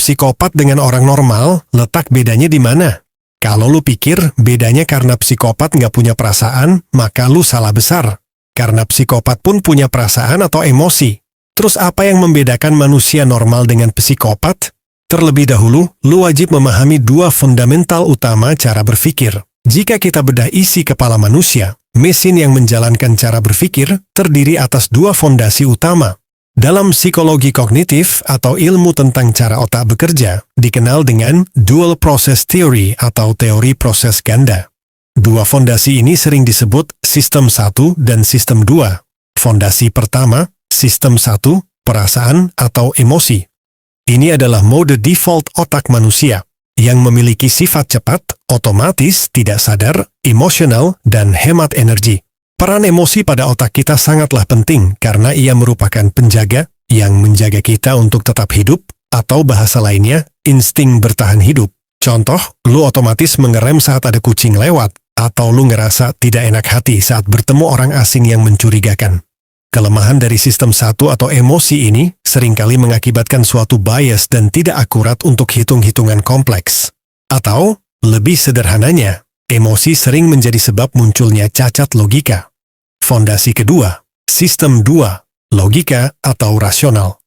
psikopat dengan orang normal, letak bedanya di mana? Kalau lu pikir bedanya karena psikopat nggak punya perasaan, maka lu salah besar. Karena psikopat pun punya perasaan atau emosi. Terus apa yang membedakan manusia normal dengan psikopat? Terlebih dahulu, lu wajib memahami dua fundamental utama cara berpikir. Jika kita bedah isi kepala manusia, mesin yang menjalankan cara berpikir terdiri atas dua fondasi utama. Dalam psikologi kognitif atau ilmu tentang cara otak bekerja, dikenal dengan dual process theory atau teori proses ganda. Dua fondasi ini sering disebut sistem 1 dan sistem 2. Fondasi pertama, sistem 1, perasaan atau emosi. Ini adalah mode default otak manusia, yang memiliki sifat cepat, otomatis, tidak sadar, emosional, dan hemat energi. Peran emosi pada otak kita sangatlah penting karena ia merupakan penjaga yang menjaga kita untuk tetap hidup, atau bahasa lainnya, insting bertahan hidup. Contoh, lu otomatis mengerem saat ada kucing lewat, atau lu ngerasa tidak enak hati saat bertemu orang asing yang mencurigakan. Kelemahan dari sistem 1 atau emosi ini seringkali mengakibatkan suatu bias dan tidak akurat untuk hitung-hitungan kompleks. Atau, lebih sederhananya, emosi sering menjadi sebab munculnya cacat logika. Fondasi kedua, sistem 2, logika atau rasional.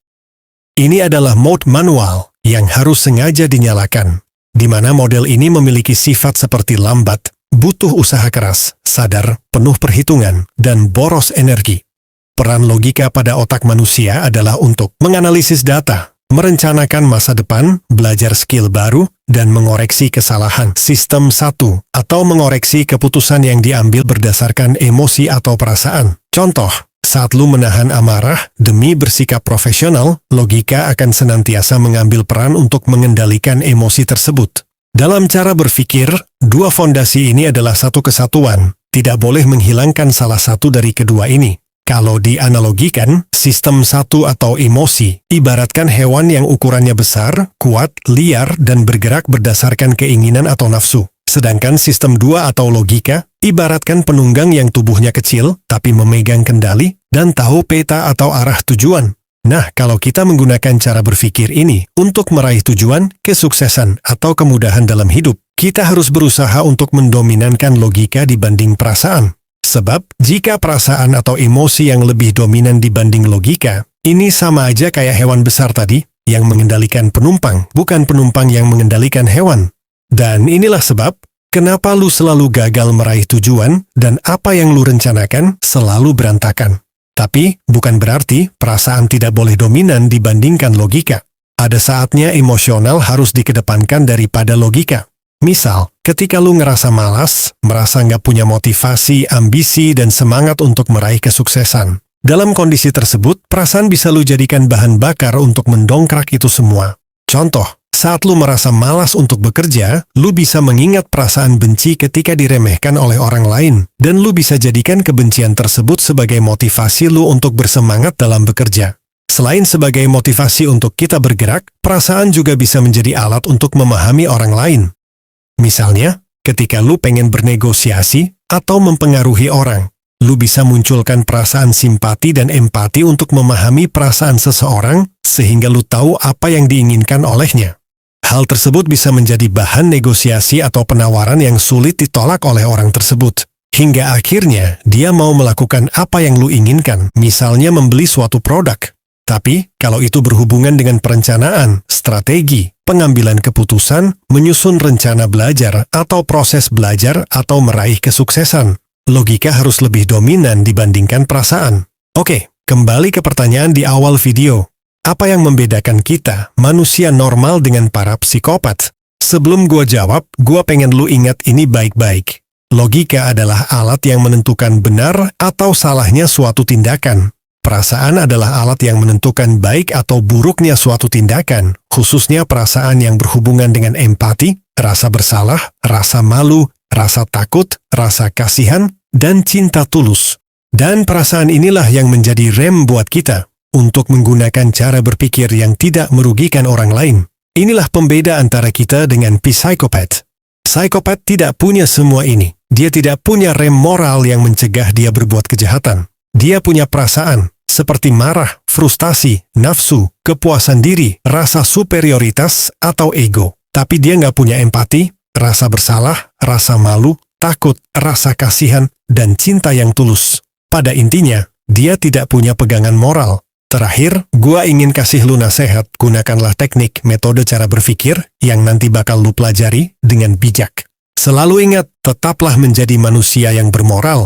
Ini adalah mode manual yang harus sengaja dinyalakan, di mana model ini memiliki sifat seperti lambat, butuh usaha keras, sadar, penuh perhitungan, dan boros energi. Peran logika pada otak manusia adalah untuk menganalisis data, merencanakan masa depan, belajar skill baru, dan mengoreksi kesalahan sistem 1 atau mengoreksi keputusan yang diambil berdasarkan emosi atau perasaan. Contoh, saat lu menahan amarah demi bersikap profesional, logika akan senantiasa mengambil peran untuk mengendalikan emosi tersebut. Dalam cara berpikir, dua fondasi ini adalah satu kesatuan, tidak boleh menghilangkan salah satu dari kedua ini. Kalau dianalogikan, sistem 1 atau emosi ibaratkan hewan yang ukurannya besar, kuat, liar, dan bergerak berdasarkan keinginan atau nafsu. Sedangkan sistem 2 atau logika ibaratkan penunggang yang tubuhnya kecil, tapi memegang kendali dan tahu peta atau arah tujuan. Nah, kalau kita menggunakan cara berpikir ini untuk meraih tujuan, kesuksesan, atau kemudahan dalam hidup, kita harus berusaha untuk mendominankan logika dibanding perasaan. Sebab, jika perasaan atau emosi yang lebih dominan dibanding logika, ini sama aja kayak hewan besar tadi, yang mengendalikan penumpang, bukan penumpang yang mengendalikan hewan. Dan inilah sebab, kenapa lu selalu gagal meraih tujuan, dan apa yang lu rencanakan selalu berantakan. Tapi, bukan berarti perasaan tidak boleh dominan dibandingkan logika. Ada saatnya emosional harus dikedepankan daripada logika. Misal, ketika lu ngerasa malas, merasa nggak punya motivasi, ambisi, dan semangat untuk meraih kesuksesan. Dalam kondisi tersebut, perasaan bisa lu jadikan bahan bakar untuk mendongkrak itu semua. Contoh, saat lu merasa malas untuk bekerja, lu bisa mengingat perasaan benci ketika diremehkan oleh orang lain, dan lu bisa jadikan kebencian tersebut sebagai motivasi lu untuk bersemangat dalam bekerja. Selain sebagai motivasi untuk kita bergerak, perasaan juga bisa menjadi alat untuk memahami orang lain. Misalnya, ketika lu pengen bernegosiasi atau mempengaruhi orang, lu bisa munculkan perasaan simpati dan empati untuk memahami perasaan seseorang sehingga lu tahu apa yang diinginkan olehnya. Hal tersebut bisa menjadi bahan negosiasi atau penawaran yang sulit ditolak oleh orang tersebut. Hingga akhirnya dia mau melakukan apa yang lu inginkan, misalnya membeli suatu produk. Tapi, kalau itu berhubungan dengan perencanaan, strategi, pengambilan keputusan, menyusun rencana belajar, atau proses belajar, atau meraih kesuksesan, logika harus lebih dominan dibandingkan perasaan. Oke, kembali ke pertanyaan di awal video. Apa yang membedakan kita, manusia normal dengan para psikopat? Sebelum gua jawab, gua pengen lu ingat ini baik-baik. Logika adalah alat yang menentukan benar atau salahnya suatu tindakan. Perasaan adalah alat yang menentukan baik atau buruknya suatu tindakan, khususnya perasaan yang berhubungan dengan empati, rasa bersalah, rasa malu, rasa takut, rasa kasihan, dan cinta tulus. Dan perasaan inilah yang menjadi rem buat kita untuk menggunakan cara berpikir yang tidak merugikan orang lain. Inilah pembeda antara kita dengan psikopat. Psikopat tidak punya semua ini. Dia tidak punya rem moral yang mencegah dia berbuat kejahatan. Dia punya perasaan, seperti marah, frustasi, nafsu, kepuasan diri, rasa superioritas, atau ego. Tapi dia nggak punya empati, rasa bersalah, rasa malu, takut, rasa kasihan, dan cinta yang tulus. Pada intinya, dia tidak punya pegangan moral. Terakhir, gua ingin kasih lu nasihat, gunakanlah teknik metode cara berpikir yang nanti bakal lu pelajari dengan bijak. Selalu ingat, tetaplah menjadi manusia yang bermoral,